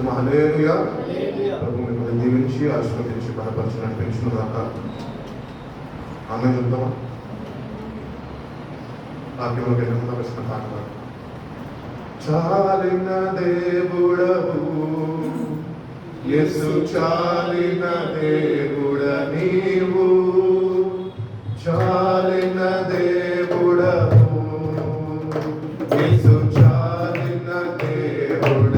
హల్లెలూయా. ప్రభు మిమ్మల్ని దీవించి ఆశీర్వదించి బలపరిచి నడిపించిన దాకా ఆమె చెప్తామా వాక్యంలోకి వెళ్ళకుండా వచ్చిన పాట చాలిన దేవుడవు యేసు చాలిన దేవుడ నీవు చాలిన దేవుడవు యేసు చాలిన దేవుడ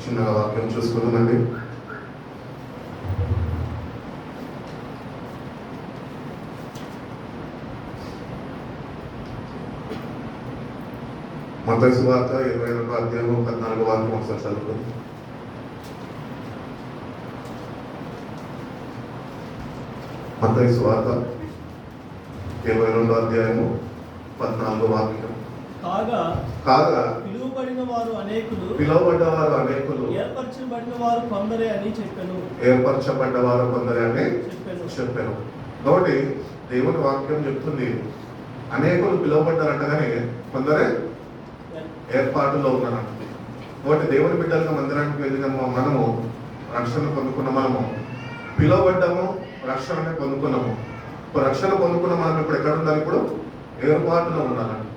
చిన్నగా వాక్యం చూసుకుందామండి. మత్తయి సువార్త 22వ అధ్యాయం 14వ వాక్యం ఒకసారి చదువుకుందాం. మత్తయి సువార్త 22వ అధ్యాయము 14వ వాక్యం. కాగా పిలువబడ్డవారు అనేకులు, ఏర్పరచబడినవారు కొందరే అని చెప్పాను. కాబట్టి దేవుని వాక్యం చెప్తుంది, అనేకులు పిలువబడ్డారంట కానీ కొందరే ఏర్పాటులో ఉన్నారంట. కాబట్టి దేవుని బిడ్డలుగా మందిరానికి వెళ్ళిన మనము రక్షణ పొందుకున్న మనము పిలువబడ్డాము, రక్షణని పొందుకున్నాము. రక్షణ పొందుకున్న మనం ఇప్పుడు ఎక్కడ ఉండాలి? ఇప్పుడు ఏర్పాటులో ఉండాలండి.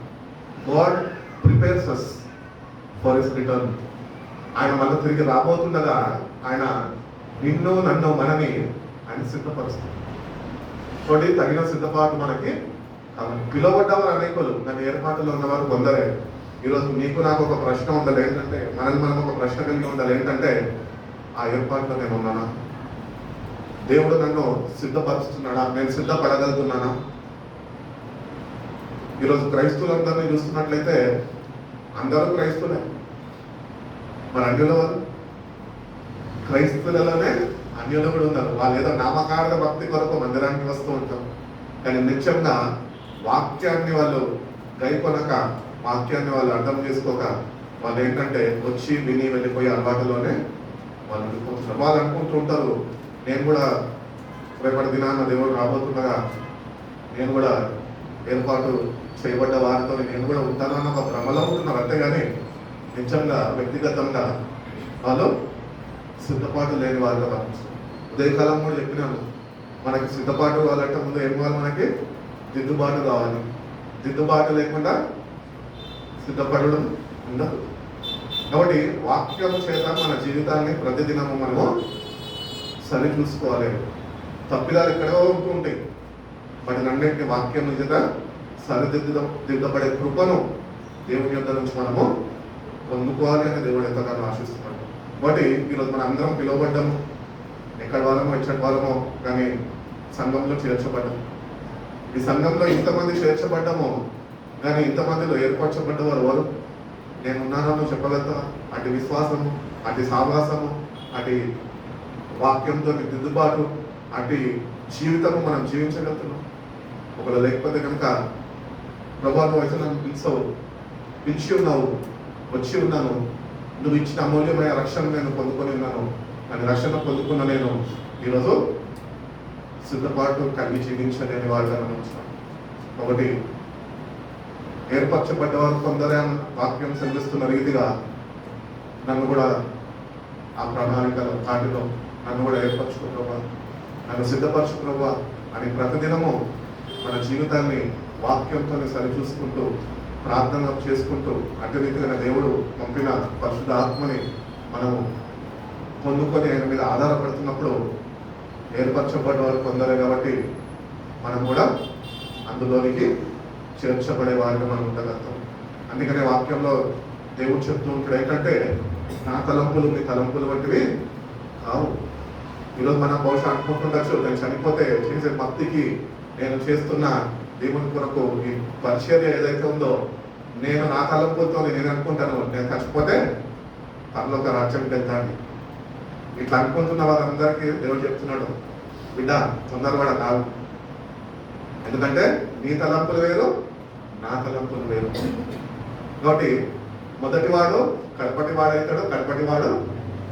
God prepares us for his return. ఆయన మళ్ళీ తిరిగి రాబోతుండగా ఆయన నిన్ను నన్ను మనని ఆయన సిద్ధపరుస్తుంది. కాబట్టి తగిన సిద్ధపాటు మనకి పిలువబడ్డవారు అనేకులు, దాని ఏర్పాటులో ఉన్నవారు కొందరే. ఈరోజు నీకు నాకు ఒక ప్రశ్న ఉండాలి ఏంటంటే, మనం ఒక ప్రశ్న కలిగి ఉండాలి ఏంటంటే, ఆ ఏర్పాటులో నేను ఉన్నానా? దేవుడు నన్ను సిద్ధపరుస్తున్నాడా? నేను సిద్ధపడగలుగుతున్నానా? ఈరోజు క్రైస్తవులందరినీ చూస్తున్నట్లయితే అందరూ క్రైస్తవులే. మరి అన్యుల వాళ్ళు క్రైస్తవులలోనే అన్యులు కూడా ఉన్నారు. వాళ్ళు ఏదో నామకార్థ భక్తి కొరకు మందిరానికి వస్తూ ఉంటారు, కానీ నిత్యంగా వాక్యాన్ని వాళ్ళు గైకొనక, వాక్యాన్ని వాళ్ళు అర్థం చేసుకోక, వాళ్ళు ఏంటంటే వచ్చి విని వెళ్ళిపోయే అలవాటులోనే వాళ్ళు ఉండిపోతున్నారు. వాళ్ళు అనుకుంటూ ఉంటారు, నేను కూడా రేపటి దినాన్న దేవుడు రాబోతుండగా నేను కూడా ఏర్పాటు చేయబడ్డ వారితో నేను కూడా ఉంటాను అన్న ఒక భ్రమలో ఉంటున్నారు. అంతేగాని నిజంగా వ్యక్తిగతంగా వాళ్ళు సిద్ధపాటు లేని వారిగా భావిస్తారు. ఉదయకాలం కూడా చెప్పినాను, మనకి సిద్ధపాటు కావాలంటే ముందు ఏం కావాలి? మనకి దిద్దుబాటు కావాలి. దిద్దుబాటు లేకుండా సిద్ధపడడం ఉండదు. కాబట్టి వాక్యం చేత మన జీవితాన్ని ప్రతిదినము మనము సరి చూసుకోవాలి. తప్పిదాలు ఎక్కడో ఉంటూ ఉంటాయి, వాటినన్నింటినీ వాక్యం చేత సరిదిద్దబడే కృపను దేవుని యొద్ద నుంచి మనము పొందుకోవాలి అని దేవుడు ఎంతగానో ఆశిస్తున్నాడు. కాబట్టి ఈరోజు మన అందరం పిలువబడ్డాము, ఎక్కడ వాళ్ళమో ఎచ్చటి వాళ్ళమో కానీ సంఘంలో చేర్చబడ్డాము. ఈ సంఘంలో ఇంతమంది చేర్చబడ్డాము కానీ ఇంతమందిలో ఏర్పరచబడ్డవారు ఎవరు? నేను ఉన్నానో చెప్పగలుగుతా? అటు విశ్వాసము, అటు సావాసము, అటు వాక్యంతో దిద్దుబాటు, అటు జీవితము మనం జీవించగలుగుతున్నాం. ఒకవేళ లేకపోతే కనుక ప్రభా నువ్వు అయితే నన్ను పిలిచి ఉన్నావు, వచ్చి ఉన్నాను, నువ్వు ఇచ్చిన అమూల్యమైన రక్షణ నేను పొందుకొని ఉన్నాను, అని రక్షణ పొందుకున్న నేను ఈరోజు సిద్ధపాటు కలిగి జీవించలేని వాడుగా ఉంటున్నాను. కాబట్టి ఏర్పరచబడ్డవారు కొందరే వాక్యం సెలవిస్తున్న రీతిగా నన్ను కూడా ఆ ప్రణాళికల వాటిలో నన్ను కూడా ఏర్పరచుకోవా, నన్ను సిద్ధపరచుకోవా అని ప్రతిదినము మన జీవితాన్ని వాక్యంతో సరిచూసుకుంటూ ప్రార్థన చేసుకుంటూ అటు రీతిగా దేవుడు పంపిన పరిశుద్ధ ఆత్మని మనము పొందుకొని ఆయన మీద ఆధారపడుతున్నప్పుడు ఏర్పరచబడ్డ వారు కొందరే కాబట్టి మనం కూడా అందులోనికి చేర్చబడే వారిగా మనం ఉండగలుగుతాం. అందుకనే వాక్యంలో దేవుడు చెప్తూ ఉంటాడు ఏంటంటే, నా తలంపులు మీ తలంపులు వంటివి కావు. ఈరోజు మనం బహుశా అనుకుంటుండొచ్చు, నేను చనిపోతే చేసే భక్తికి నేను చేస్తున్న దేవుని కొరకు ఈ పరిచర్య ఏదైతే ఉందో నేను నా తలంపులతో నేను అనుకుంటాను, నేను చచ్చిపోతే పరలోక రాజ్యానికి వెళ్తాను. ఇట్లా అనుకుంటున్న వాళ్ళందరికీ దేవుడు చెప్తున్నాడు, బిడ్డ తొందరపడ కాదు. ఎందుకంటే నీ తలంపులు వేరు, నా తలంపులు వేరు. కాబట్టి మొదటివాడు కడపటివాడు అవుతాడు, కడపటివాడు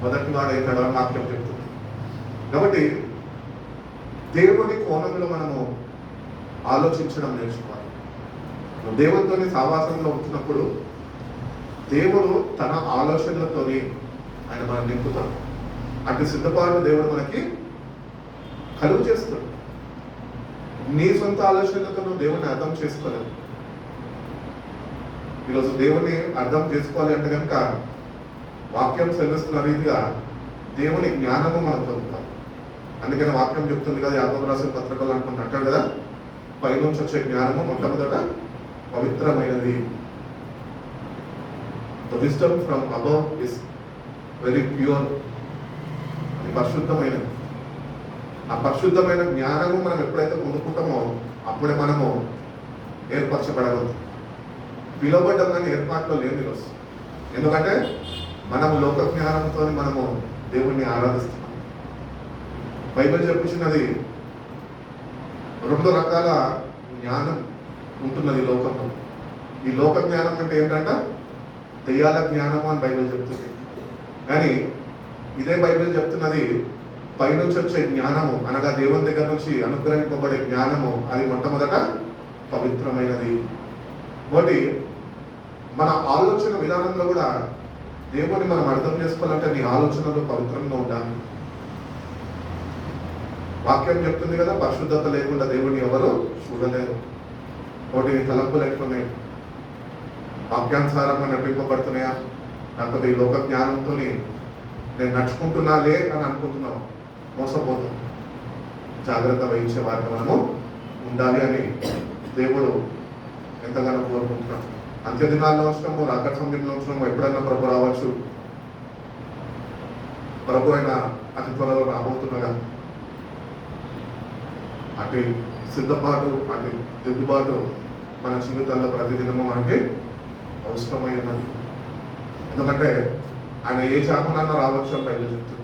మొదటివాడు అవుతాడు అని వాక్యం చెప్తుంది. కాబట్టి దేవుని కోణంలో మనము ఆలోచించడం నేర్చుకోవాలి. దేవునితోని సావాసంలో ఉంటున్నప్పుడు దేవుడు తన ఆలోచనలతోని ఆయన మనం నింపుతాడు. అటు సిద్ధపాటు దేవుడు మనకి కలుగు చేస్తాడు. నీ సొంత ఆలోచనలతో నువ్వు దేవుని అర్థం చేసుకోలేవు. ఈరోజు దేవుని అర్థం చేసుకోవాలి అంటే కనుక వాక్యం సెలవిస్తున్న రీతిగా దేవుని జ్ఞానము మనం పొందుతాం. అందుకని వాక్యం చెప్తుంది కదా, యాకోబు రాసిన పత్రికలు అంటాడు కదా, పైనుంచి వచ్చే జ్ఞానము మొట్టమొదట పవిత్రమైనది. The wisdom from above is very pure, అది పరిశుద్ధమైనది. ఆ పరిశుద్ధమైన జ్ఞానము మనం ఎప్పుడైతే పొందుకుంటామో అప్పుడే మనము ఏర్పరచబడగలుగుతాం. పిలువబడ్డం కానీ ఏర్పాట్లో లేని రోజు. ఎందుకంటే మనము లోక జ్ఞానంతో మనము దేవుణ్ణి ఆరాధిస్తున్నాం. బైబిల్ చెప్పుచున్నది 2 రకాల జ్ఞానం ఉంటున్నది ఈ లోకంలో. ఈ లోక జ్ఞానం అంటే ఏంటంటే దెయ్యాల జ్ఞానము అని బైబిల్ చెప్తుంది. కానీ ఇదే బైబిల్ చెప్తున్నది పైనుంచి వచ్చే జ్ఞానము, అనగా దేవుని దగ్గర నుంచి అనుగ్రహింపబడే జ్ఞానము, అది మొట్టమొదట పవిత్రమైనది. ఒకటి మన ఆలోచన విధానంలో కూడా దేవుని మనం అర్థం చేసుకోవాలంటే నీ ఆలోచనలు పవిత్రంగా ఉండాలి. వాక్యం చెప్తుంది కదా, పరిశుద్ధత లేకుండా దేవుని ఎవరు చూడలేరు. ఒకటి నీ తలంపులు ఎట్లున్నాయి, వాక్యానుసారంగా నడిపింపబడుతున్నాయా, లేకపోతే ఈ లోక జ్ఞానంతో నేను నడుచుకుంటున్నాలే అని అనుకుంటున్నావు, మోసపోతాం. జాగ్రత్త వహించే వారిని మనము ఉండాలి అని దేవుడు ఎంతగానో కోరుకుంటున్నాం. అంత్య దినాల్లో వచ్చినాము, రాకడ సమయంలో వచ్చినాము, ఎప్పుడైనా ప్రభు రావచ్చు. ప్రభు అయిన అతి త్వరలో రాబోతున్నాగా. అటు సిద్ధపాటు, అటు దిద్దుబాటు మన జీవితాల్లో ప్రతిదినము మనకి అవసరమైనది. ఎందుకంటే ఆయన ఏ చాపనన్నా రావచ్చు అని బయలు చెప్తుంది.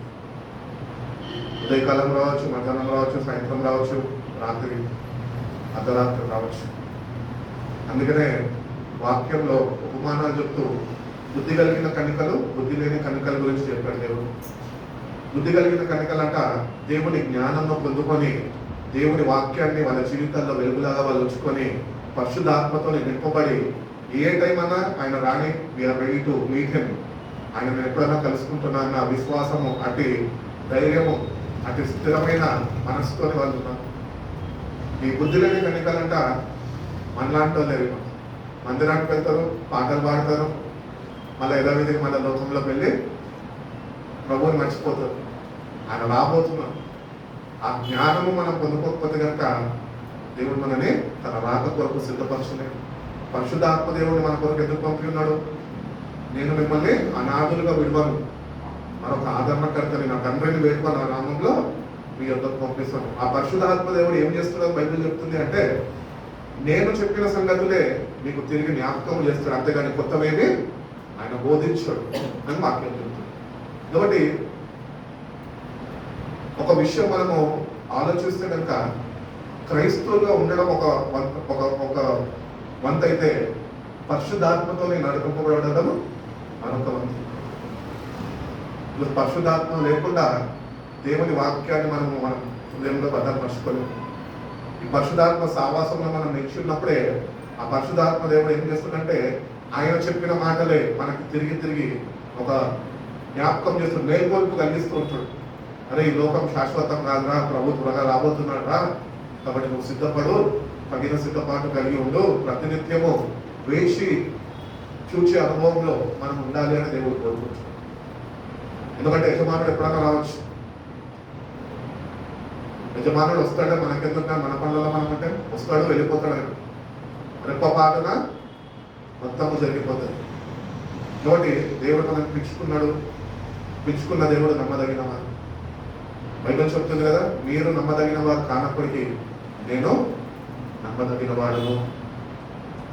ఉదయకాలం రావచ్చు, మధ్యాహ్నం రావచ్చు, సాయంత్రం రావచ్చు, రాత్రి అర్ధరాత్రి రావచ్చు. అందుకనే వాక్యంలో ఉపమానాలు చెప్తూ బుద్ధి కలిగిన కణికలు, బుద్ధి లేని కణికల గురించి చెప్పాడు దేవుడు. బుద్ధి కలిగిన కణికలంట దేవుని జ్ఞానంలో పొందుకొని దేవుని వాక్యాన్ని వాళ్ళ జీవితాల్లో వెలుగులాగా వాళ్ళు ఉంచుకొని పరిశుద్ధాత్మతో నింపబడి ఏ టైం అన్నా ఆయన రాని we are ready to meet him, ఆయన నేను ఎప్పుడైనా కలుసుకుంటున్నా అన్న విశ్వాసము, అటు ధైర్యము, అటు స్థిరమైన మనసుతోని వాళ్ళు ఉన్నారు. ఈ బుద్ధి లేని కణికలంట మనలాంటి వాళ్ళు మందిరానికి వెళ్తారు, పాటలు పాడతారు, మళ్ళీ యథావిధిగా మళ్ళీ లోకంలోకి వెళ్ళి ప్రభువుని మర్చిపోతారు. ఆయన రాబోతున్నారు. ఆ జ్ఞానము మనం పొందుకోకపోతే కనుక దేవుడు మనని తన రాక కొరకు సిద్ధపరచలేదు. పరిశుద్ధాత్మ దేవుడు మన కొరకు ఎందుకు పంపి ఉన్నాడు? నేను మిమ్మల్ని అనాథులుగా విడవను, మరొక ఆదరణకర్తని నా తండ్రిని వేడుకొని ఆ నామంలో మీ యొద్దకు పంపిస్తాను. ఆ పరిశుద్ధాత్మ దేవుడు ఏం చేస్తున్నాడు బైబిల్ చెప్తుంది అంటే, నేను చెప్పిన సంగతులే మీకు తిరిగి జ్ఞాపకం చేస్తాడు, అంతేగాని కొత్తవేమి ఆయన బోధించాడు అని వాక్యం చెప్తుంది. కాబట్టి ఒక విషయం మనము ఆలోచిస్తే కనుక క్రైస్తవులుగా ఉండడం ఒక వంత అయితే, పరిశుద్ధాత్మతో నడిపింపబడడం మరొక వంతు. పరిశుద్ధాత్మ లేకుండా దేవుని వాక్యాన్ని మనం హృదయంలో భద్రపరచుకోలేము. ఈ పరిశుద్ధాత్మ సావాసంలో మనం నిలిచిన్నప్పుడే ఆ పరిశుద్ధాత్మ దేవుడు ఏం చేస్తుందంటే ఆయన చెప్పిన మాటలే మనకి తిరిగి తిరిగి ఒక జ్ఞాపకం చేస్తూ మేల్కొల్పు కలిగిస్తూ ఉంటాడు. అరే ఈ లోకం శాశ్వతం కాదురా, ప్రభు త్వరగా రాబోతున్నాడు రా, కాబట్టి నువ్వు సిద్ధపడు, తగిన సిద్ధపాటు కలిగి ఉండు, ప్రతినిత్యము వేసి చూచే అనుభవంలో మనం ఉండాలి అని దేవుడు కోరుకుంటున్నాడు. ఎందుకంటే యజమానుడు ఎప్పుడైనా రావచ్చు. యజమానుడు వస్తాడే మనకెందుకు, మన పనులలో మనం అంటే వస్తాడు వెళ్ళిపోతాడు. ఆయన రెప్పపాటున మొత్తము జరిగిపోతుంది. కాబట్టి దేవుడు మనకు పిలుచుకున్న దేవుడు నమ్మదగిన వారు. బైబిల్ చెప్తుంది కదా, మీరు నమ్మదగిన వారు కానప్పటికీ నేను నమ్మదగిన వాడును.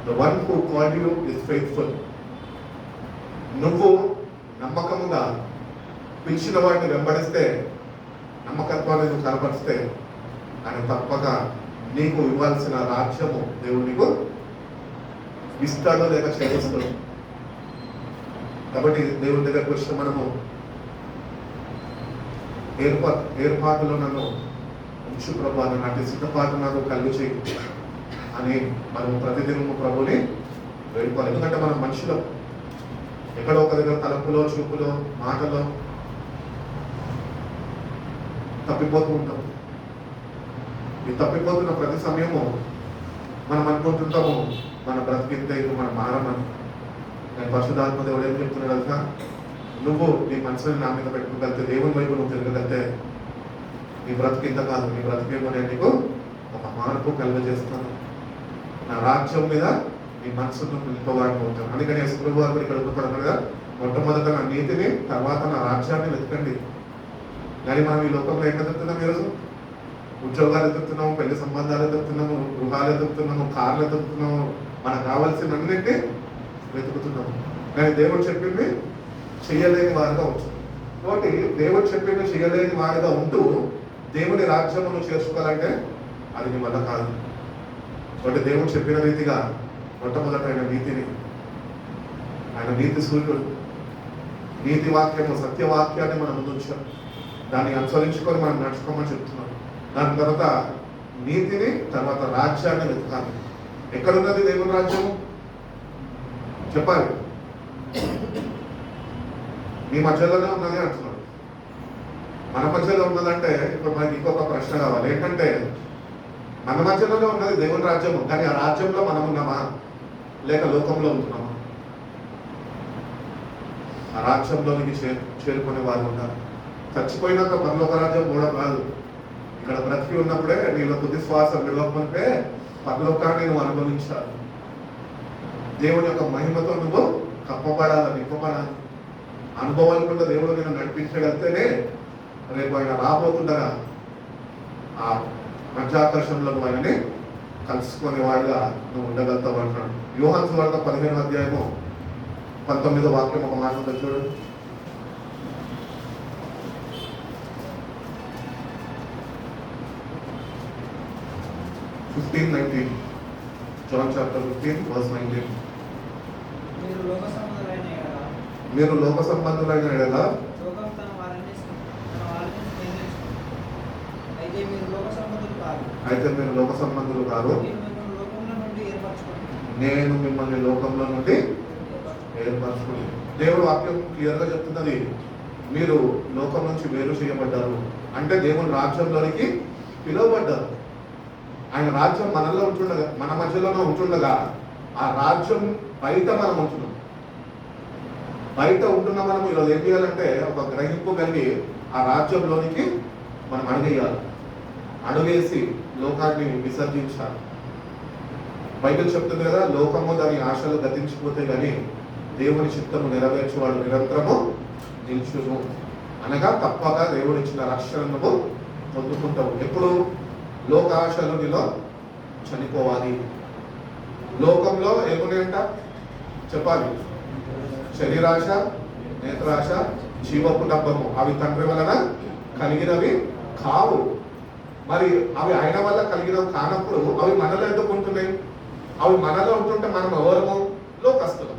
The one who called you is faithful. నువ్వు నమ్మకముగా పిలిచిన వాటిని వెంబడిస్తే, నమ్మకత్వాన్ని నువ్వు కనపరిస్తే ఆయన తప్పక నీకు ఇవ్వాల్సిన రాజ్యము దేవుడు నీకు ఇస్తాడో లేక చేస్తాడు. కాబట్టి దేవుడి దగ్గరకు వచ్చిన మనము ఏర్పాటులో నన్ను ఉంచు ప్రభు, నాటి సిద్ధపాటు నాకు కలుగు చేయి అని మనం ప్రతిదినము ప్రభుని వేడుకోవాలి. ఎందుకంటే మనం మనుషులు ఎక్కడో ఒక దగ్గర తలపులో, చూపులో, మాటలో తప్పిపోతూ ఉంటాం. ఈ తప్పిపోతున్న ప్రతి సమయము మనం అనుకుంటుంటాము మన బ్రతికింతే, ఇది మనం మారమని. నేను పరిశుద్ధాత్మ దేవుడు ఏం చెప్తున్నాడు తెలుసా, నువ్వు నీ మనసుని నా మీద పెట్టుకోగలిగితే, దేవుని వైపు నువ్వు తిరగలిగితే నీ బ్రతికింత కాదు, నీ బ్రతికేమో నేను నీకు ఒక మార్పు కలుగజేస్తాను, నా రాజ్యం మీద నీ మనసును నిలుపవాడిపోతాను. అందుకని యేసు ప్రభువు వారు ఇక్కడ ఉపపడతాడు కదా, మొట్టమొదట నా నీతిని, తర్వాత నా రాజ్యాన్ని వెతకండి. కానీ మనం ఈ లోకంలో ఎక్కడ వెతుకుతున్నాం ఈరోజు? ఉద్యోగాలు ఎదుగుతున్నాము, పెళ్లి సంబంధాలు ఎదుగుతున్నాము, గృహాలు ఎదుగుతున్నాము, కార్లు ఎదుగుతున్నాము, మనకు కావాల్సినన్నింటినీ వెతుకుతున్నాము. కానీ దేవుడు చెప్పింది చేయలేని వారుగా వచ్చు. కాబట్టి దేవుడు చెప్పింది చేయలేని వారుగా ఉంటూ దేవుని రాజ్యమును చేర్చుకోవాలంటే అది నీ వల్ల కాదు. కాబట్టి దేవుడు చెప్పిన రీతిగా మొట్టమొదట ఆయన నీతిని, ఆయన నీతి సూర్యుడు, నీతి వాక్యము, సత్యవాక్యాన్ని మనం ముందు ఉంచాం. దాన్ని అనుసరించుకొని మనం నడుచుకోమని చెప్తున్నాం. దాని తర్వాత నీతిని, తర్వాత రాజ్యాన్ని వెతకాలి. ఎక్కడున్నది దేవుని రాజ్యము చెప్పాలి. మీ మధ్యలోనే ఉన్నది అంటున్నాడు. మన మధ్యలో ఉన్నదంటే ఇప్పుడు మనకి ఇంకొక ప్రశ్న కావాలి. ఏంటంటే మన మధ్యలోనే ఉన్నది దేవుని రాజ్యము, కానీ ఆ రాజ్యంలో మనం ఉన్నామా లేక లోకంలో ఉంటున్నామా? ఆ రాజ్యంలోనికి చేరుకునే వారు ఉన్నారు. చచ్చిపోయినాక పరలోక రాజ్యం కూడా కాదు. ఇక్కడ బ్రతికి ఉన్నప్పుడే నీలో తుది శ్వాస విడవకుంటే పరలోకాన్ని నువ్వు అనుభవించాలి. దేవుని యొక్క మహిమతో నువ్వు కప్పబడాలి, నింపబడాలి. అనుభవాలు కూడా దేవుడు నేను నడిపించగలిగితేనే రేపు ఆయన రాబోతుండగా ఆ మధ్యాకర్షణలో నువ్వు ఆయనని కలుసుకునే వాడుగా నువ్వు ఉండగలుగుతావు అంటున్నాడు. యోహాను సువార్త 15వ అధ్యాయము 19వ వాక్యం ఒక మాట ఉంది చూడండి. 15:19. John chapter 15 verse 19. మీరు లోక సంబంధులైన ఎడల మీరు లోక సంబంధులైన ఎడల లోకం తన వారిని స్నేహించును. అయితే మీరు లోక సంబంధులు కాదు. నేను మిమ్మల్ని లోకంలో నుండి ఏర్పరచుకుని. దేవుడు వాక్యం క్లియర్గా చెప్తున్నది, మీరు లోకం నుంచి వేరు చేయబడ్డారు అంటే దేవుని రాజ్యంలోనికి పిలువబడ్డారు. ఆయన రాజ్యం మనలో ఉంటుండగా, మన మధ్యలోనే ఉంటుండగా ఆ రాజ్యం బయట మనం ఉంటున్నాం. బయట ఉంటున్న మనం ఈరోజు ఏం చేయాలంటే ఒక గ్రహింపు కలిగి ఆ రాజ్యంలోనికి మనం అడుగేయాలి. అడుగేసి లోకాన్ని విసర్జించాలి. బైబిల్ చెప్తుంది కదా, లోకము దాని ఆశలు గతించిపోతే కానీ దేవుని చిత్తము నెరవేర్చేవాడు నిరంతరము నిల్చును. అనగా తప్పక దేవుడు ఇచ్చిన రక్షణను పొందుకుంటావు. ఎప్పుడు లోకాశలు నీలో చనిపోవాలి. లోకంలో ఏమున్నాయంట చెప్పాలి? శరీరాశ, నేత్రాశ, జీవపు డబ్బము. అవి తండ్రి వలన కలిగినవి కావు. మరి అవి ఆయన వల్ల కలిగినవి కానప్పుడు అవి మనలో ఎందుకు ఉంటున్నాయి? అవి మనలో ఉంటుంటే మనం ఎవరము? లోకస్తులం.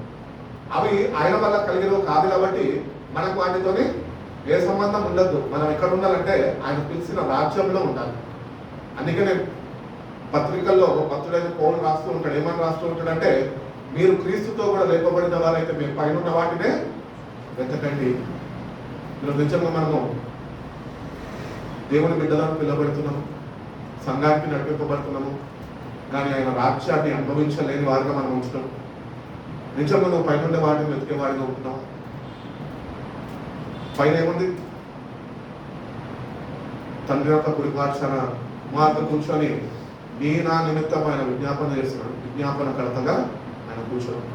అవి ఆయన వల్ల కలిగినవి కాదు కాబట్టి మనకు వాటితోని ఏ సంబంధం ఉండద్దు. మనం ఎక్కడ ఉండాలంటే ఆయన పిలిచిన రాజ్యంలో ఉండాలి. అందుకనే పత్రికల్లో భక్తుడైన పౌలు రాస్తూ ఉంటాడు. ఏమని రాస్తూ ఉంటాడంటే, మీరు క్రీస్తుతో కూడా లేపబడిన వారైతే మీరు పైన ఉన్న వాటినే వెతకండి. మీరు నిజంగా మనము దేవుని బిడ్డలను పిలవబడుతున్నాము, సంఘానికి నడిపింపబడుతున్నాము, కానీ ఆయన రాజ్యాన్ని అనుభవించలేని వారిగా మనం ఉంచుతాం. నిజంగా నువ్వు పైన ఉండే వాటిని వెతికేవాడిగా ఉంటున్నావు. పైన ఏముంది? తండ్రి యొక్క కుడిపార్శ్వన కుమార్తె కూర్చొని నా నిమిత్తం ఆయన విజ్ఞాపన చేస్తున్నాడు. విజ్ఞాపనకర్తగా ఆయన కూర్చోడు.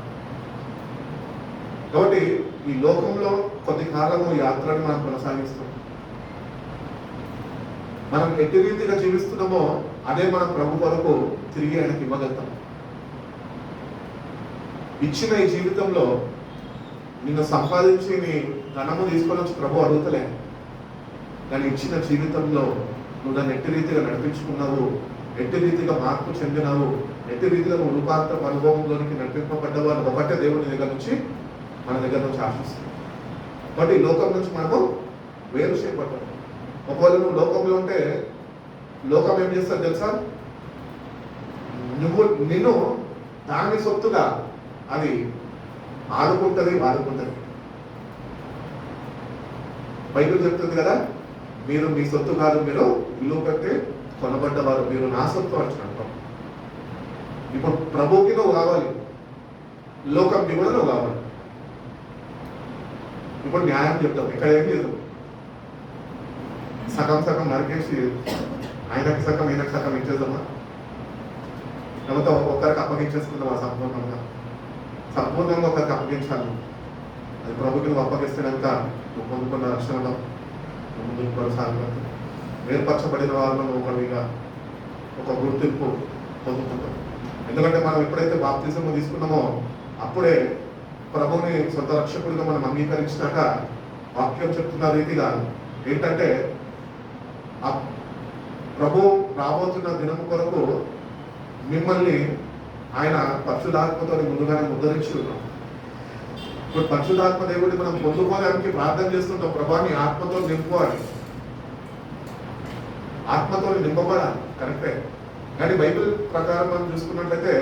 కాబట్టి ఈ లోకంలో కొద్ది కాలము యాత్రని మనం కొనసాగిస్తాం. మనం ఎట్టి రీతిగా జీవిస్తున్నామో అదే మనం ప్రభు కొరకు తిరిగి ఆయనకి ఇవ్వగలుగుతాం. ఇచ్చిన ఈ జీవితంలో నిన్ను సంపాదించి నీ ధనము తీసుకొని వచ్చి ప్రభు అడుగుతలే. కానీ ఇచ్చిన జీవితంలో నువ్వు దాన్ని ఎట్టి రీతిగా నడిపించుకున్నావు, ఎట్టి రీతిగా మార్పు చెందినావు, ఎట్టి రీతిగా నువ్వు రూపాంతర అనుభవంలోనికి నడిపింపబడ్డావు అని ఒకటే దేవుని దగ్గర నుంచి మన దగ్గర నుంచి ఆశిస్తుంది. కాబట్టి ఈ లోకం నుంచి మనము వేరు చేయబడ్డాం. ఒకవేళ నువ్వు లోకంలో ఉంటే లోకం ఏం చేస్తుంది తెలుసా? నిన్ను దాని సొత్తుగా అది ఆడుకుంటుంది, వాడుకుంటుంది. బైబిల్ చెప్తుంది కదా, మీరు మీ సొత్తు కాదు, మీరు విలువ పెట్టి కొనబడ్డవారు, మీరు నా సొత్తు అంటున్నాడు. ఇప్పుడు ప్రభుకి నువ్వు కావాలి, లోకంకి కూడా నువ్వు కావాలి. ఇప్పుడు న్యాయం చెప్తాం. ఇక్కడ ఏం లేదు, సగం సగం నరికేసి ఆయనకి సగం ఈయనకి సగం ఇచ్చేద్దామా? లేకపోతే ఒక్కరికి అప్పగించేసుకుందామా? సంపూర్ణంగా ఒకరికి అప్పగించాలి. అది ప్రభుకి నువ్వు అప్పగిస్తాక నువ్వు పొందుకున్న రక్షణలో నువ్వు ముందుకు కొనసాగవచ్చు. వేర్పరచబడిన వారిలో ఒకరిగా ఒక గుర్తింపు పొందుకుంటాం. ఎందుకంటే మనం ఎప్పుడైతే బాప్తిజం తీసుకున్నామో అప్పుడే ప్రభుని సొంత రక్షకుడిగా మనం అంగీకరించినాక వాక్యం చెప్తున్న రీతిగా ఏంటంటే ఆ ప్రభు రాబోతున్న దినం కొరకు మిమ్మల్ని ఆయన పరిశుద్ధాత్మతో ముందుగానే ముద్రించి ఉన్నాం. ఇప్పుడు పరిశుద్ధాత్మ దేవుడిని మనం పొందుకోవడానికి ప్రార్థన చేస్తుంటాం, ప్రభాని ఆత్మతో నింపుకోవాలి, ఆత్మతో నింపబడాలి, కరెక్టే. కానీ బైబిల్ ప్రకారం మనం చూసుకున్నట్లయితే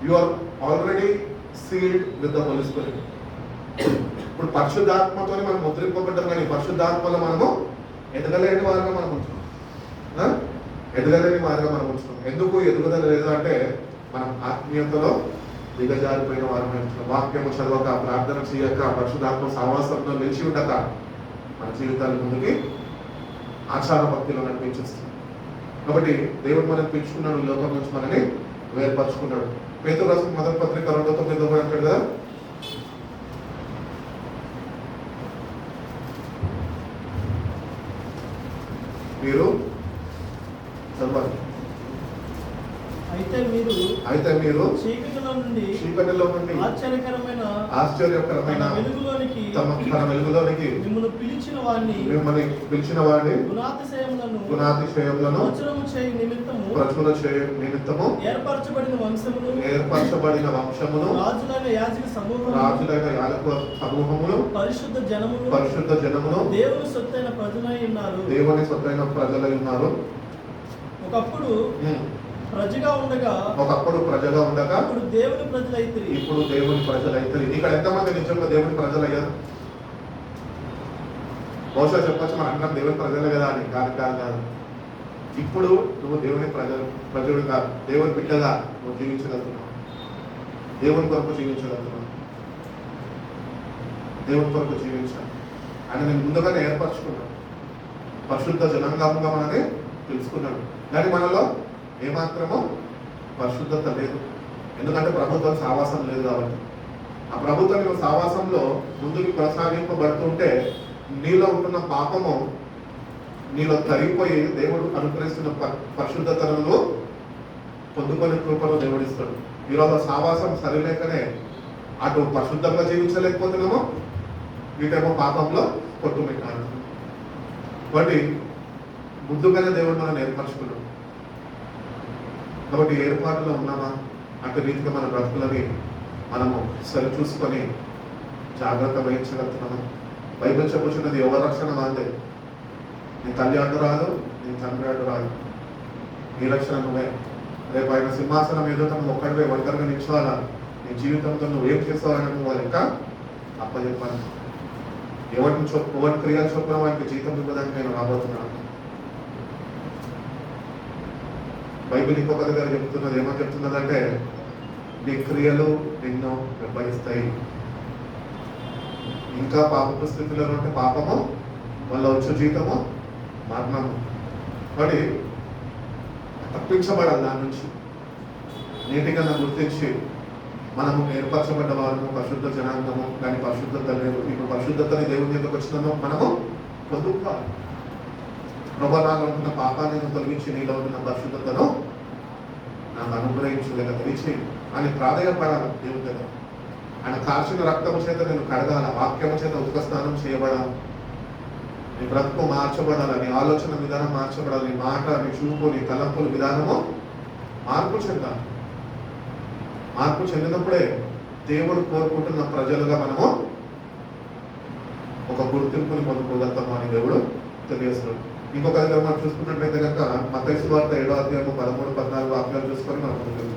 you are already sealed with the Holy Spirit. ఇప్పుడు పరిశుద్ధాత్మతో మనం ముద్రింపబడ్డాం, కానీ పరిశుద్ధాత్మలో మనము ఎదగలేని వారుగా మనం ఉంటున్నాం. ఎదగలేని వారుగా మనం ఉంటున్నాం. ఎందుకు ఎదుగుదల లేదు అంటే మనం ఆత్మీయతలో దిగజారిపోయిన వారు. వాక్యము చదవక, ప్రార్థన చేయక, పరిశుద్ధాత్మ సహవాసంలో నిలిచి ఉండక మన జీవితాల ముందుకి ఆచార భక్తిలో నడిపించేస్తుంది. కాబట్టి దేవుడు మనం పిలుచుకున్నాడు, ఈ లోకం నుంచి మనని వేర్పరచుకున్నాడు. పేతురు రాసిన మొదటి పత్రిక 2:9 అంటాడు కదా, మీరు చదవాలి. అయితే మీరు చీకటిలో నుండి ఆశ్చర్యకరమైన తన వెలుగులోనికి మిమ్మల్ని పిలిచిన వాడిని గుణాతిశయములను ప్రచుర చేయ నిమిత్తము ఏర్పరచబడిన వంశమును రాజులైన యాజక సమూహమును పరిశుద్ధ జనమును దేవుని సొత్తైన ప్రజలై ఉన్నారు. ఒకప్పుడు ప్రజగా ఉండగా ఇప్పుడు దేవుని ప్రజలైతే. ఇక్కడ ఎంతమంది నిజంగా దేవుని ప్రజలయ్యారు? బహుశా చెప్పచ్చు మన అందరం దేవుని ప్రజలే కదా అని. కాదు. ఇప్పుడు నువ్వు దేవుని ప్రజలుగా, దేవుని బిడ్డగా నువ్వు జీవించగలుగుతున్నావు. దేవుని కొరకు జీవించాలి. ఆయన నేను ముందుగానే ఏర్పరచుకున్నాడు, పరిశుద్ధ జనాంగంగా మనని తెలుసుకున్నాడు. కానీ మనలో ఏమాత్రమో పరిశుద్ధత లేదు. ఎందుకంటే ప్రభుత్వం సావాసం లేదు కాబట్టి. ఆ ప్రభుత్వం సావాసంలో ముందుకు కొనసాగింపబడుతుంటే నీలో ఉంటున్న పాపము నీలో తరిగిపోయి దేవుడు అనుగ్రహిస్తున్న పరిశుద్ధతను పొందుకొని కృపలో దేవుడిస్తాడు. ఈరోజు సావాసం సరిలేకనే అటు పరిశుద్ధంగా జీవించలేకపోతున్నామో, వీటేమో పాపంలో కొట్టుమిట్టాడు. కాబట్టి ముందుగానే దేవుడు మనం ఏర్పరచుకున్నాడు. కాబట్టి ఏర్పాటులో ఉన్నామా అటు రీతిగా మన బ్రతుకులని మనము సరి చూసుకొని జాగ్రత్త వహించగలుగుతున్నాము. బైబిల్ చెప్పుచున్నది ఎవరి రక్షణ నాదే. నీ తల్లి అడ్డు రాదు, నీ తండ్రి అడ్డు రాదు, నీ రక్షణ నువ్వే. రేపు ఆయన సింహాసనం ఏదో తను ఒక్కడివే ఒంటరిగా నిల్చోవాలా, నీ జీవితంతో నువ్వు ఏం చేస్తావని నువ్వు లెక్క అప్పచెప్పాలి. ఎవరి క్రియలు చొప్పున వారికి జీతం ఇవ్వడానికి నేను రాబోతున్నాను. బైబిల్ ఇంకొక దగ్గర చెప్తున్నది, ఏమని చెప్తున్నదంటే నీ క్రియలు నిన్ను వెంబడిస్తాయి. ఇంకా పాపపు స్థితిలో ఉంటే పాపము వల్ల వచ్చే జీతము మరణము. కాబట్టి తప్పించబడాలి దాని నుంచి. నీటిగా గుర్తించి మనము ఏర్పరచబడ్డ వారము, పరిశుద్ధ జనాంగము. కానీ పరిశుద్ధత లేదు. ఇప్పుడు పరిశుద్ధతని దేవుని ఎందుకు వచ్చినామో మనము పొందుకోవాలి. ప్రభావాలు ఉంటున్న పాపాన్ని తొలగించి నీలో ఉంటున్న పరిశుద్ధతను నాకు అనుగ్రహించు, లేదా తెలిసి అని ప్రాధాన్యపడాలి దేవుని దగ్గర. ఆయన కాల్చిన రక్తము చేత నేను కడగాల, వాక్యము చేత ఉత్క స్నానం చేయబడాలి, నీ బ్రతుకు మార్చబడాలి, నీ ఆలోచన విధానం మార్చబడాలి, నీ మాట, నీ చూపు, నీ తలంపుల విధానము మార్పు చెందాలి. మార్పు చెందినప్పుడే దేవుడు కోరుకుంటున్న ప్రజలుగా మనము ఒక గుర్తింపుని పొందుకోగలుగుతాము అని దేవుడు తెలియజేస్తున్నాడు. ఇంకొక దగ్గర మనం చూసుకున్నట్లయితే కనుక మత్తయి సువార్త 7వ అధ్యాయము 13-14 వాక్యాలు చూసుకొని మనం ముందుకు.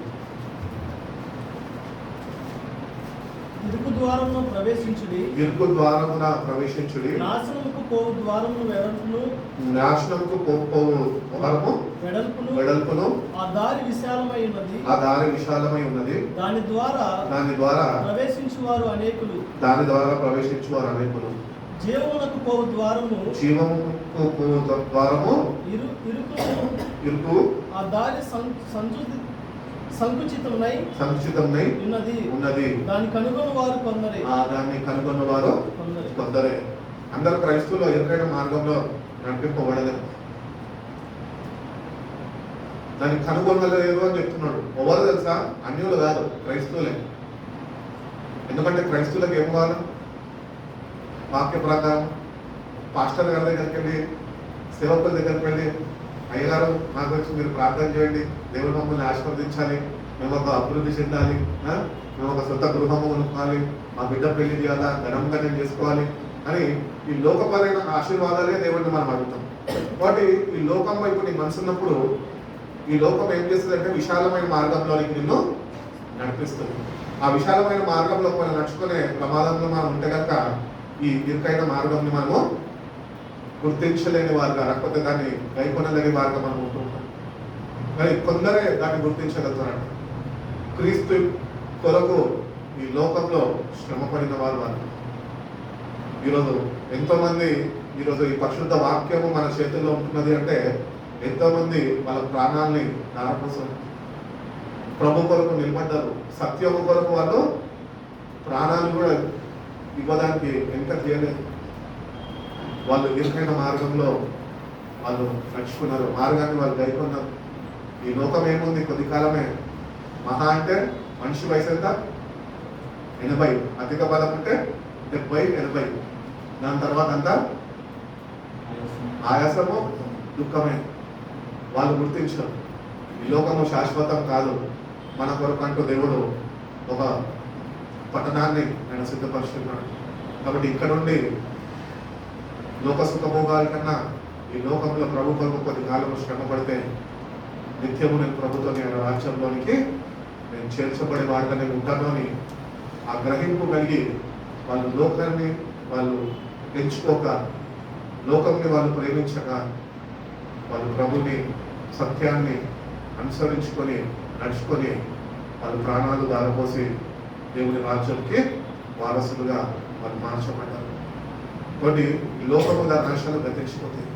ఇరుకు ద్వారమున ప్రవేశించుడి, నాశనముకు పోవు ద్వారము వెడల్పును ఆ దారి విశాలమై ఉన్నది, దాని ద్వారా ప్రవేశించువారు అనేకులు. జీవమునకు పోవు ద్వారము ఇరుకు, ఆ దారి సంకుచితమునై ఉన్నది. దాన్ని కనుగొని వారు కొందరే. దాన్ని కనుగొన్న వారు కొందరే. అందరు క్రైస్తవులు ఎరుకైన మార్గంలో నడిపింపబడలేదు. దాన్ని కనుగొనలేదు అని చెప్తున్నాడు. ఎవరు తెలుసా? అన్యులు కాదు, క్రైస్తవులే. ఎందుకంటే క్రైస్తవులకు ఏం కావాలి? వాక్య ప్రకారం పాస్టర్ గారి దగ్గరికి వెళ్ళి, సేవకుల దగ్గరికి వెళ్ళి, అయ్యగారు నా గురించి మీరు ప్రార్థన చేయండి, దేవుడు మమ్మల్ని ఆశీర్వదించాలి, మేము ఒక అభివృద్ధి చెందాలి, మేము ఒక సొంత గృహము కొనుక్కోవాలి, మా బిడ్డ పెళ్లి చేయాలా, ఘనంగా నేను చేసుకోవాలి అని ఈ లోకపరమైన ఆశీర్వాదాలే దేవుడిని మనం అడుగుతాం. కాబట్టి ఈ లోకం వైపు నీ మనసు ఉన్నప్పుడు ఈ లోకం ఏం చేస్తుంది అంటే విశాలమైన మార్గంలోనికి నిన్ను నడిపిస్తుంది. ఆ విశాలమైన మార్గంలో మనం నడుచుకునే ప్రమాదంలో మనం ఉంటే కనుక ఈ ఇరుకైన మార్గంని మనము గుర్తించలేని వారుగా, లేకపోతే దాన్ని గైకొనలేని వారుగా మనం ఉంటుంటాం. కానీ కొందరే దాన్ని గుర్తించగలుగుతారంట. క్రీస్తు కొరకు ఈ లోకంలో శ్రమపడిన వారు. ఈరోజు ఎంతోమంది ఈరోజు ఈ పరిశుద్ధ వాక్యము మన చేతుల్లో ఉంటున్నది అంటే ఎంతోమంది వాళ్ళ ప్రాణాలని దారపోసం ప్రభు కొరకు నిలబడ్డారు. సత్యము కొరకు వాళ్ళు ప్రాణాలు కూడా ఇవ్వడానికి ఎంత చేయలేదు. వాళ్ళు ఇరుకైన మార్గంలో వాళ్ళు నడుచుకున్నారు, మార్గాన్ని వాళ్ళు గైకొన్నారు. ఈ లోకం ఏముంది? కొద్ది కాలమే. మహా అంటే మనిషి వయసు ఎంత? 80. అధిక బలం అంటే 70, 80. దాని తర్వాత అంతా ఆయాసము, దుఃఖమే. వాళ్ళు గుర్తించారు ఈ లోకము శాశ్వతం కాదు. మన కొరకు అంటూ దేవుడు ఒక పట్టణాన్ని ఆయన సిద్ధపరుస్తున్నాడు. కాబట్టి ఇక్కడ నుండి లోక సుఖభోగాల కన్నా ఈ లోకంలో ప్రభు కొరకు కొద్ది కాలం శ్రమ పడితే నిత్యము నేను ప్రభుత్వం ఆయన రాజ్యంలోనికి నేను చేర్చబడే వాడిగా నేను ఉంటాను అని ఆ గ్రహింపు కలిగి వాళ్ళు లోకాన్ని వాళ్ళు ఎంచుకోక, లోకంని వాళ్ళు ప్రేమించక, వాళ్ళు ప్రభుని సత్యాన్ని అనుసరించుకొని నడుచుకొని వాళ్ళు ప్రాణాలు దారపోసి దేవుని రాజ్యానికి వారసులుగా వాళ్ళు మార్చబడ్డారు. కాబట్టి ఈ లోకము దాని నాశనాలు గతించిపోతాయి.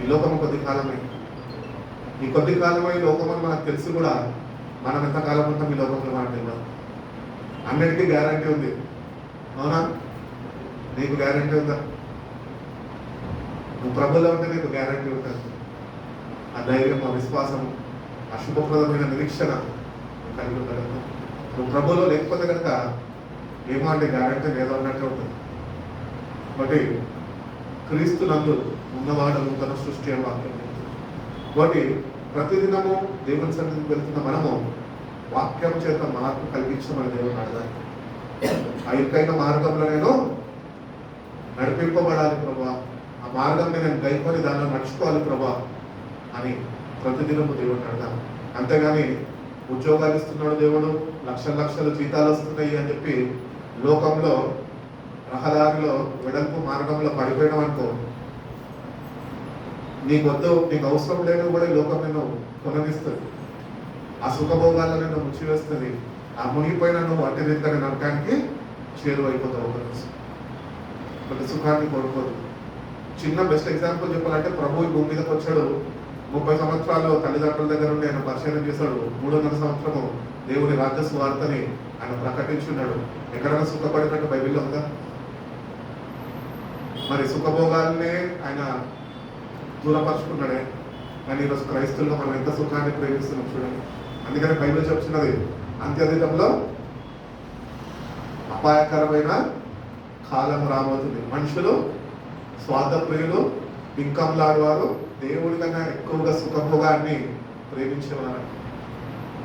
ఈ లోకము కొద్ది కాలమే. ఈ కొద్ది కాలమై లోకమని మనకు తెలిసి కూడా మనం ఎంతకాలం ఉంటాం ఈ లోకంలో మనకు తెలియదు. అన్నిటికీ గ్యారంటీ ఉంది. అవునా? నీకు గ్యారంటీ ఉందా? నువ్వు ప్రభులో ఉంటే నీకు గ్యారంటీ ఉంటుంది. ఆ ధైర్యం, ఆ విశ్వాసం, ఆ శుభప్రదమైన నిరీక్షణ కలిగి ఉంటాడు. నువ్వు ప్రభులో లేకపోతే కనుక ఏమో అంటే గ్యారంటీ ఏదో ఉన్నట్టే ఉంటుంది. కాబట్టి క్రీస్తు నందు ఉన్నవాడు నూతన సృష్టి అని వాక్యం. కాబట్టి ప్రతిదినము దేవుని సన్నిధికి వెళ్తున్న మనము వాక్యం చేత మార్పు కలిగించమని దేవుని అడగాలి. ఆ ఇరుకైన మార్గంలో నేను నడిపింపబడాలి ప్రభా, ఆ మార్గంని నేను గైకొని దానిలో నడుచుకోవాలి ప్రభా అని ప్రతిదినము దేవుడిని అడగాలి. అంతేగాని ఉద్యోగాలు ఇస్తున్నాడు దేవుడు, లక్షల లక్షల జీతాలు వస్తున్నాయి అని చెప్పి లోకంలో రహదారిలో వెడల్పు మార్గంలో పడిపోయడం అనుకో, నీకు వద్దు, నీకు అవసరం లేని కూడా ఈ లోకం నేను కొనగిస్తుంది. ఆ సుఖభోగాల్లో నేను ముచ్చివేస్తుంది. ఆ మునిగిపోయిన నువ్వు అట్టి రీతిగా నరకానికి చేరువైపోతావు. ఒకటి సుఖాన్ని కోరుకోదు. చిన్న బెస్ట్ ఎగ్జాంపుల్ చెప్పాలంటే ప్రభు భూమి మీదకి వచ్చాడు. 30 సంవత్సరాలు తల్లిదండ్రుల దగ్గర ఉండి ఆయన పరిశీలన చేశాడు. 3.5 సంవత్సరము దేవుని రాజ్య సువార్తని ఆయన ప్రకటించున్నాడు. ఎక్కడైనా సుఖపడినట్టు బైబిల్లో ఉందా? మరి సుఖభోగాల్ని ఆయన దూరపరుచుకున్నాడే. కానీ ఈరోజు క్రైస్తవుల్లో మనం ఎంత సుఖాన్ని ప్రేమిస్తున్నాం చూడండి. అందుకని బైబిల్ చెప్తున్నది అంత్యదినంలో అపాయకరమైన కాలం రాబోతుంది. మనుషులు స్వార్థప్రియులు, బింకంలాడువారు, దేవుడి కన్నా ఎక్కువగా సుఖభోగాన్ని ప్రేమించేవారు.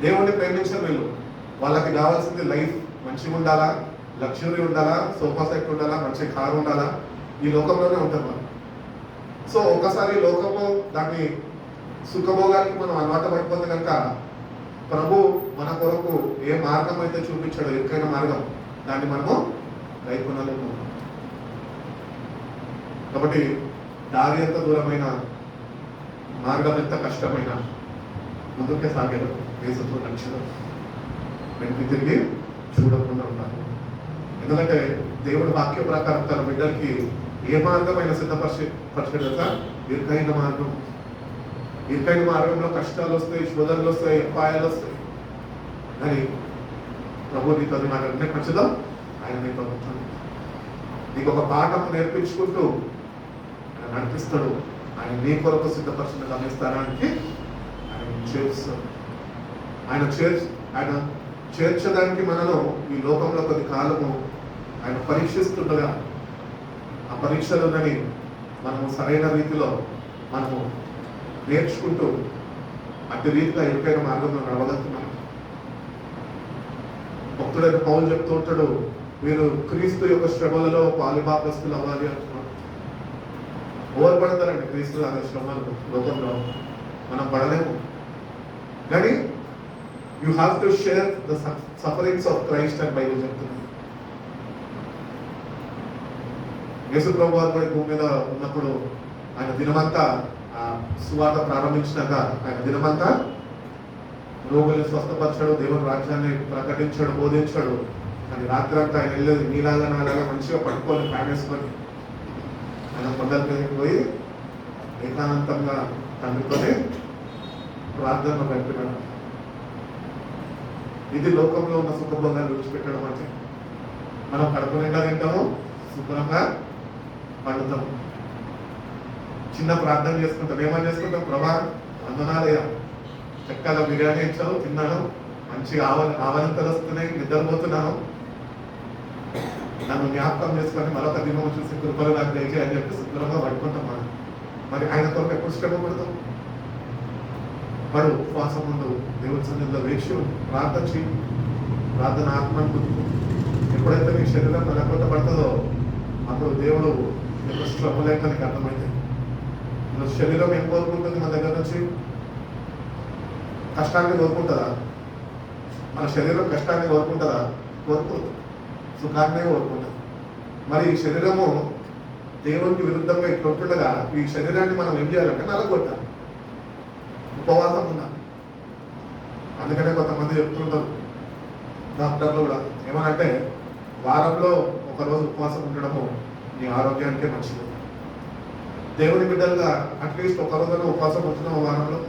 దేవుడిని ప్రేమించే వీళ్ళు, వాళ్ళకి కావాల్సింది లైఫ్ మంచిగా ఉండాలా, లగ్జరీ ఉండాలా, సోఫా సెట్ ఉండాలా, మంచి కారు ఉండాలా, ఈ లోకంలోనే ఉంటారు వాళ్ళు. సో ఒకసారి లోకము దాన్ని సుఖభోగానికి మనం అలవాటు పడిపోతే కనుక ప్రభు మన కొరకు ఏ మార్గం అయితే చూపించాడో, ఎక్కైన మార్గం, దాన్ని మనము గైకొనలేము. కాబట్టి దారి ఎంత దూరమైన, మార్గం ఎంత కష్టమైన ముందుకే సాగేది దేశంతో నడిచడం, వెనక్కి తిరిగి చూడకుండా ఉండాలి. ఎందుకంటే దేవుడి వాక్య ప్రకారం తన బిడ్డలకి ఏ మార్గమైన సిద్ధపరిచేట ఇరుకైన మార్గం. ఇరుకైన మార్గంలో కష్టాలు వస్తాయి, శోధనలు వస్తాయి, అపాయాలు వస్తాయి. కానీ ప్రభు నీతో నాకు అన్ని నచ్చదో ఆయన నీతో ఉంటాడు. నీకు ఒక పాఠం నేర్పించుకుంటూ ఆయన నడిపిస్తాడు. ఆయన నీ కొరకు సిద్ధపరిచిన గమనిస్తానికి ఆయన చేరుస్తాడు. ఆయన చేర్చడానికి మనను ఈ లోకంలో కొద్ది కాలము ఆయన పరీక్షిస్తుండగా ఆ పరీక్షలున్నని మనము సరైన రీతిలో మనము నేర్చుకుంటూ అట్టి రీతిగా ఎరుకైన మార్గంలో నడవగలుగుతున్నాము. భక్తుడైన పౌలు చెప్తూ ఉంటాడు, మీరు క్రీస్తు యొక్క శ్రమలలో పాలుభాగస్తులు అవ్వాలి అంటున్నాడు. ఎవరు పడతారండి క్రీస్తు అనే శ్రమలు లోకంలో? మనం పడలేము. కానీ you have to share the sufferings of Christ అని బైబిల్ చెప్తుంది. యేసు ప్రభు వారు కూడా భూమి మీద ఉన్నప్పుడు ఆయన దినమంతా సువార్త ప్రారంభించినాక ఆయన దినమంతా రోగుల్ని స్వస్థపరచాడు, దేవుని రాజ్యాన్ని ప్రకటించాడు, బోధించాడు. కానీ రాత్రి అంతా ఆయన వెళ్ళేది నీలాగా నాలాగా మంచిగా పట్టుకొని ఫ్యాన్ వేసుకొని ఆయన కొండల మీదకి పోయి ఏకాంతంగా తండ్రితోనే ప్రార్థన గడిపినాడు. ఇది లోకంలో ఉన్న సుఖభోగాలు విడిచిపెట్టడం అంటే. మనం కడుపు నిండా తింటాము, శుభ్రంగా పండుతాము, చిన్న ప్రార్థన చేసుకుంటాం. ఏమని చేసుకుంటాం? ప్రభా వందనాలయ్యా, చక్కగా బిర్యానీ ఇచ్చావు, తిన్నాను, మంచిగా ఆవలింతలు వస్తున్నాయి, నిద్రపోతున్నాను, నన్ను జ్ఞాపకం చేసుకొని మరొక దినం చూసి కృపలు నాకు దయచేయి అని చెప్పి శుభ్రంగా పడుకుంటాం. మరి ఆయన కొరకు ఎప్పుడు శ్రమ పడతాం? పడు, ఉపవాసం ఉండు, దేవుని సన్నిధిలో వేక్ష ప్రార్థన చేయి, ప్రార్థన ఆత్మను. ఎప్పుడైతే నీ శరీరం నలకొట్ట పడుతుందో అప్పుడు దేవుడు యొక్క శ్రమ లేక నీకు అర్థమైంది. శరీరం ఏం కోరుకుంటుంది మన దగ్గర నుంచి? కష్టాన్ని కోరుకుంటుందా? మన శరీరం కష్టాన్ని కోరుకుంటుందా? కోరుకోదు, సుఖాన్నే కోరుకుంటుంది. మరి ఈ శరీరము దేవునికి విరుద్ధంగా ఇట్లా ఉంటుండగా ఈ శరీరాన్ని మనం ఏం చేయాలంటే నలగొట్టాలి, ఉపవాసం ఉండాలి. అందుకనే కొంతమంది చెప్తుంటారు డాక్టర్లు కూడా ఏమనంటే, వారంలో ఒకరోజు ఉపవాసం ఉండడము నీ ఆరోగ్యానికే మంచిది. దేవుని బిడ్డలుగా అట్లీస్ట్ ఒక రోజున ఉపవాసం ఉంటున్నాం వారంలో.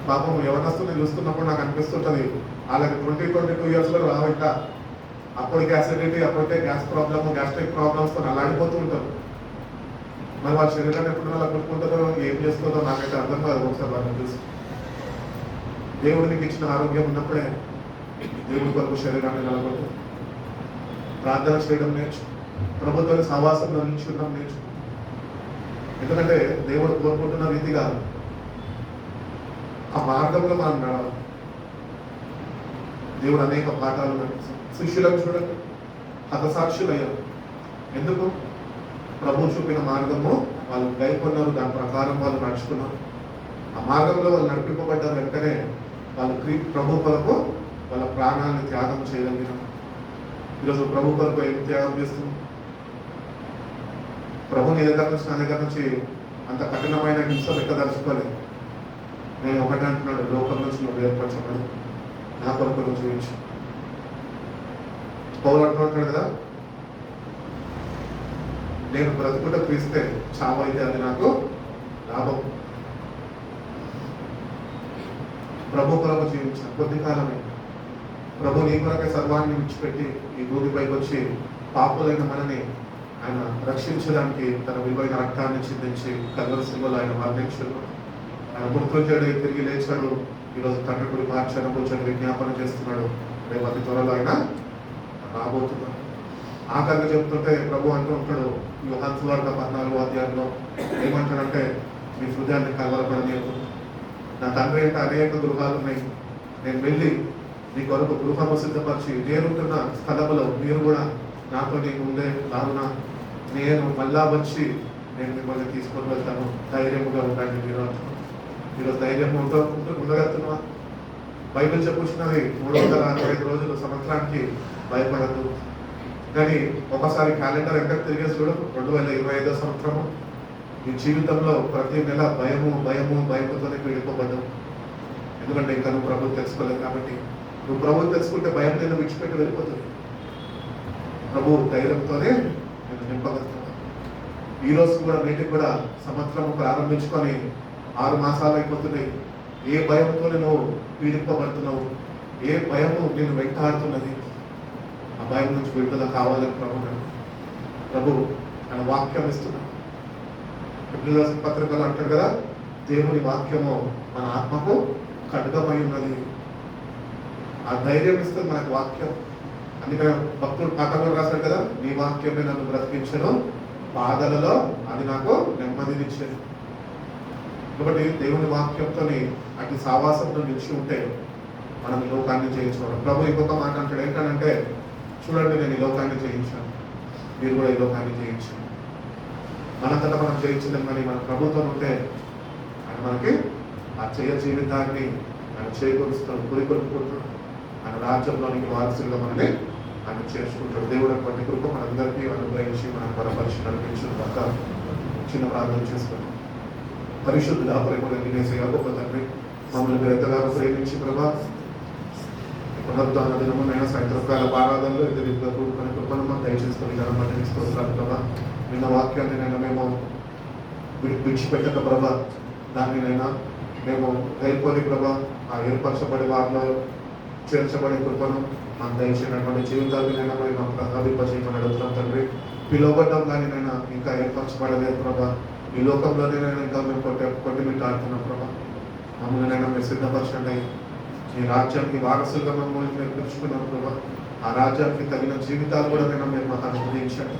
పాపం యవనస్తుని చూస్తున్నప్పుడు నాకు అనిపిస్తుంటది, వాళ్ళకి 22 ఇయర్స్లో రావంట, అప్పటికే అసిడిటీ, అప్పటికే గ్యాస్ ప్రాబ్లమ్, గ్యాస్ట్రిక్ ప్రాబ్లమ్స్తో అలాడిపోతూ ఉంటారు. మరి వాళ్ళ శరీరాన్ని ఎప్పుడు అలా కొట్టుకుంటారో ఏం చేస్తుందో నాకైతే అర్థం కాదు. ఒకసారి వాళ్ళని చూసి దేవుడికి ఇచ్చిన ఆరోగ్యం ఉన్నప్పుడే దేవుడి కొరకు శరీరాన్ని నిలబడు, ప్రార్థన చేయడం నేర్చు, ప్రభుత్వాన్ని సహవాసంలో నుంచి ఉండడం నేర్చు. ఎందుకంటే దేవుడు కోరుకుంటున్న రీతిగా ఆ మార్గంలో మనం నడవాలి. దేవుడు అనేక పాఠాలు శిష్యులను చూడండి, హతసాక్షులయ్యారు. ఎందుకు? ప్రభు చూపిన మార్గము వాళ్ళు గైకొన్నారు, దాని ప్రకారం వాళ్ళు నడుచుకున్నారు. ఆ మార్గంలో వాళ్ళు నడిపింపబడ్డారు. వెంటనే వాళ్ళు ప్రభు కొరకు వాళ్ళ ప్రాణాలను త్యాగం చేయగలిగినారు. ఈరోజు ప్రభు కొరకు ఏం త్యాగం చేస్తున్నాం? ప్రభు నీ దగ్గర నుంచి, నా దగ్గర నుంచి అంత కఠినమైన హింసలు ఎక్కదలుచుకోలేదు. నేను ఒకటి అంటున్నాడు, లోకం నుంచి నువ్వు ఏర్పరచబడు, నా కొరకు నువ్వు చూపించు. పౌలు అంటున్నాడు కదా, నేను బ్రతుకుంటే క్రీస్తే, చావు అయితే అది నాకు లాభం. ప్రభు కొరకు జీవించాను కొద్ది కాలమే. ప్రభు నీ కొరకే సర్వాన్ని విడిచిపెట్టి ఈ భూమిపైకి వచ్చి పాపులైన మనని ఆయన రక్షించడానికి తన విలువైన రక్తాన్ని చిందించి కల్వరి శిలువలో ఆయన మరణించాడు. ఆయన మృత్యుంజయుడు తిరిగి లేచాడు. ఈరోజు తండ్రి గుడి మార్చాను కూర్చొని విజ్ఞాపన చేస్తున్నాడు. రేపు అతి త్వరలో ఆయన రాబోతున్నాడు. ఆఖరిగా చెప్తుంటే ప్రభు అంటూ ఉంటాడు యోహాను సువార్త 14వ అధ్యాయంలో ఏమంటాడంటే, మీ హృదయాన్ని కలవరపడనీయదు, నా తండ్రి అంటే అనేక గృహాలు ఉన్నాయి, నేను వెళ్ళి నీ కొరకు గృహము సిద్ధపరిచి నేనుంటున్న స్థలంలో మీరు కూడా నాతో నీ ముందే లాగున నేను మళ్ళా వచ్చి నేను మిమ్మల్ని తీసుకొని వెళ్తాను, ధైర్యముగా ఉండండి. మీరు ఈరోజు ధైర్యం ఉండగలుగుతున్నా? బైబిల్ చెప్పుచున్నది 365 రోజులు సంవత్సరానికి భయపడద్దు. కానీ ఒకసారి క్యాలెండర్ ఎక్కడ తిరిగేసి చూడు, 2025వ సంవత్సరము నీ జీవితంలో ప్రతి నెల భయముతోనే పీడిపోబడ్డావు. ఎందుకంటే ఇంకా నువ్వు ప్రభువు తెలుసుకోలేదు కాబట్టి. నువ్వు ప్రభువు తెలుసుకుంటే భయం నేను విడిచిపెట్టి వెళ్ళిపోతుంది. ప్రభు ధైర్యంతోనే నేను నింపగలుగుతాను. ఈ రోజు కూడా నేటికి కూడా సంవత్సరం ప్రారంభించుకొని 6 మాసాలు అయిపోతున్నాయి. ఏ భయంతో నువ్వు పీడింపబడుతున్నావు, ఏ భయము నేను వెంటాడుతున్నది, ఆ భయం నుంచి విడుదల కావాలని ప్రభు ఆయన వాక్యం ఇస్తున్నాడు. ఎబ్రియుల పత్రికలు అంటారు కదా, దేవుని వాక్యము మన ఆత్మకు ఖడ్గమై ఉన్నది. ఆ ధైర్యం ఇస్తుంది మనకు వాక్యం. అందుకని భక్తుడు పాఠంలో రాశాడు కదా, నీ వాక్యమే నన్ను బ్రతికించను, బాధలలో అది నాకు నెమ్మదినిచ్చేది. కాబట్టి దేవుని వాక్యంతో అటు సావాసంతో నిలిచి ఉంటే మనం ఈ లోకాన్ని జయించుకోవడం. ప్రభు ఇంకొక మాట అంటాడు ఏంటంటే, చూడండి నేను ఈ లోకాన్ని జయించాను, మీరు కూడా ఈ లోకాన్ని జయించాను. మనంతటా మనం జయించలేం, కానీ మన ప్రభుత్వం ఉంటే ఆయన మనకి ఆ జీవితాన్ని ఆయన చేకూరుస్తాడు, పురికొల్పుకుంటాడు. ఆయన రాజ్యంలోనికి వారసులుగా మనల్ని ఆయన చేర్చుకుంటాడు. దేవుడు అటువంటి కృప మనందరికీ అనుగ్రహించి మనం బలపరిచి నడిపించిన దాకా చిన్న ప్రార్థన చేసుకున్నాం. పరిశుద్ధుల ప్రేమగా గొప్ప తండ్రి, మమ్మల్ని మీరు ఎంతగానో ప్రేమించి ప్రభా పునరుద్ధాన దినమునైనా సాయంత్రకాల ఆరాధనలో ఇద్దరు కూడుకునే కృపను మనం దయచేసుకొని ధనమందిస్తున్నాం ప్రభా. నిన్న వాక్యాన్ని నైనా మేము విడిచిపెట్టక ప్రభా, దానినైనా మేము గైపోని ప్రభా ఆ ఏర్పరచబడి వారిలో చేర్చబడే కృపను మాకు దయచేసినటువంటి జీవితాలనైనా మరి మాకు ప్రభావింపజేయమని అడుగుతున్నాం తండ్రి. పిలువబడ్డం దానినైనా ఇంకా ఏర్పరచబడలేదు ప్రభా, ఈ లోకంలోనేనైనా ఇంకా మేము కొట్టిమిట్టాడుతున్నాం ప్రభా. మమ్మల్ని మీరు సిద్ధపరచండి, ఈ రాజ్యానికి వారసులుగా మమ్మల్ని మీరు పిలుచుకున్నాం ప్రభా. ఆ రాజ్యానికి తగిన జీవితాలు కూడా మీరు మాకు అనుగ్రహించండి,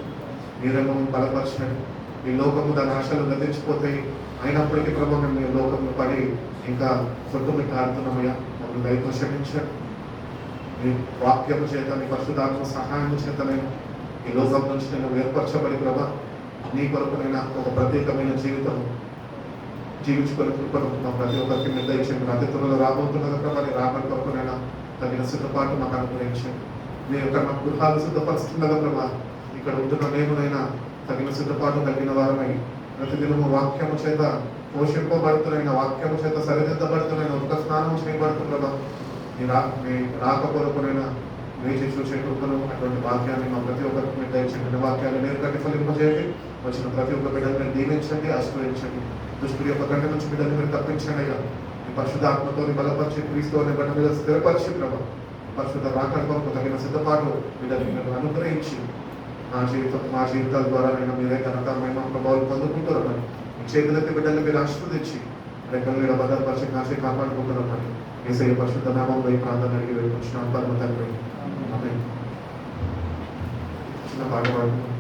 మీరే మమ్మల్ని బలపరచండి. ఈ లోకము దాని ఆశలు గతించిపోతాయి, అయినప్పటికీ ప్రభా మేము ఈ లోకంలో పడి ఇంకా కొట్టుమిట్టాడుతున్నామయ్యా. మమ్మల్ని దయతో క్షమించండి. మీ వాక్యము చేత, మీ పరిశుద్ధాత్మ సహాయం చేత నేను ఈ లోకం నుంచి నేను ఏర్పరచబడి ప్రభా నీ కొరకునైనా ఒక ప్రత్యేకమైన జీవితం జీవించుకునే కృపను మా ప్రతి ఒక్కరికి నిర్ణయించండి. అతి త్వరలో రాబోతున్నది ప్రభా, నీ రాబడి కొరకునైనా తగిన సిద్ధపాటు మాకు అనుగ్రహించండి. మీ యొక్క మా గృహాలు సిద్ధపరుస్తున్నదా ప్రభా, ఇక్కడ ఉంటున్న మేమునైనా తగిన సిద్ధపాటు కలిగిన వారమై ప్రతిదినము వాక్యము చేత పోషింపబడుతున్న, వాక్యము చేత సరిదిద్దబడుతున్న, ఉత్త స్నానం చేయబడుతున్నదా మీ రాక కొరకునైనా వేచి చూసే కృపను అటువంటి వాక్యాన్ని మా ప్రతి ఒక్కరికి మీరు దయచేయండి. వాక్యాన్ని నేను కట్టి ఫలింపజేయండి. వచ్చిన ప్రతి ఒక్క బిడ్డను మీరు దీవించండి, ఆశ్రయించండి. దుష్టుడి యొక్క గంట నుంచి బిడ్డను మీరు తప్పించండి అయ్యా. మీ పరిశుద్ధాత్మతో బలపరిచి, క్రీస్తు అనే బండ మీద స్థిరపరిచి ప్రభావ పరిశుద్ధ రాకడ కొరకు తగిన సిద్ధపాటు బిడ్డను మీరు అనుగ్రహించి మా జీవితాల ద్వారా నేను మీరే ఘనతమైన ప్రభావాలు పొందుకుంటున్నామని, మీ చేతులెత్తి బిడ్డలు మీరు ఆశీర్వదించి రెక్కల మీద భద్రపరిచి కాసి కాపాడుకుంటున్నామని యేసయ్య పరిశుద్ధ నామంలో ఈ ప్రాంతాన్ని అడిగి వెళ్ళి పరమ తండ్రి. ఆమేన్. చిన్న పాట పాడుతున్నాం.